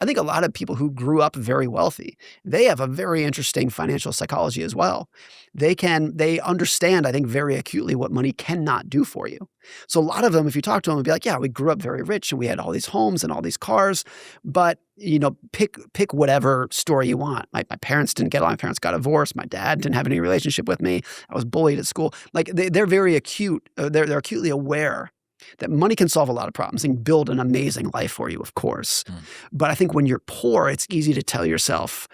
I think a lot of people who grew up very wealthy, they have a very interesting financial psychology as well. They understand, I think, very acutely what money cannot do for you. So a lot of them, if you talk to them, would be like, yeah, we grew up very rich and we had all these homes and all these cars, but pick whatever story you want. My parents didn't get along. My parents got divorced. My dad didn't have any relationship with me. I was bullied at school. Like they're very acute. They're acutely aware that money can solve a lot of problems and build an amazing life for you, of course. But I think when you're poor, it's easy to tell yourself,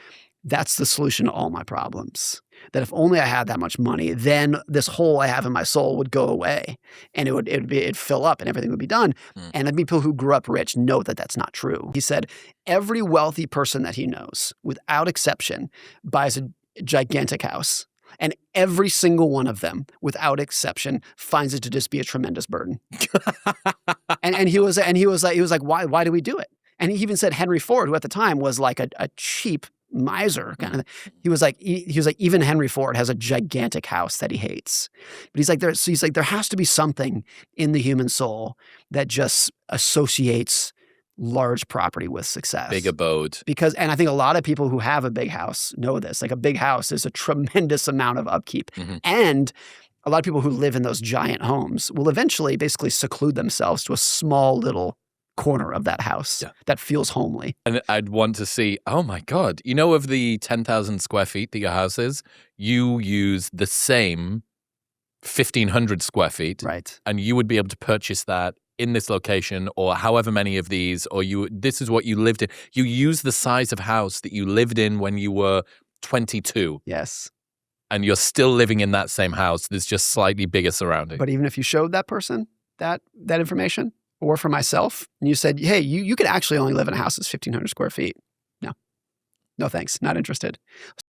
that's the solution to all my problems. That if only I had that much money, then this hole I have in my soul would go away and it'd fill up and everything would be done. And the people who grew up rich know that that's not true. He said, every wealthy person that he knows, without exception, buys a gigantic house. And every single one of them, without exception, finds it to just be a tremendous burden. and he was like, why do we do it? And he even said Henry Ford, who at the time was like a cheap miser kind of. He was like, even Henry Ford has a gigantic house that he hates. But he's like, there has to be something in the human soul that just associates large property with success. Big abode. And I think a lot of people who have a big house know this. Like a big house is a tremendous amount of upkeep. And a lot of people who live in those giant homes will eventually basically seclude themselves to a small little corner of that house that feels homely. And I'd want to see, oh my God, of the 10,000 square feet that your house is, you use the same 1,500 square feet. Right. And you would be able to purchase that in this location or however many of these, or this is what you lived in. You use the size of house that you lived in when you were 22. Yes. And you're still living in that same house. There's just slightly bigger surroundings. But even if you showed that person that information, or for myself, and you said, hey, you could actually only live in a house that's 1,500 square feet. No thanks, not interested.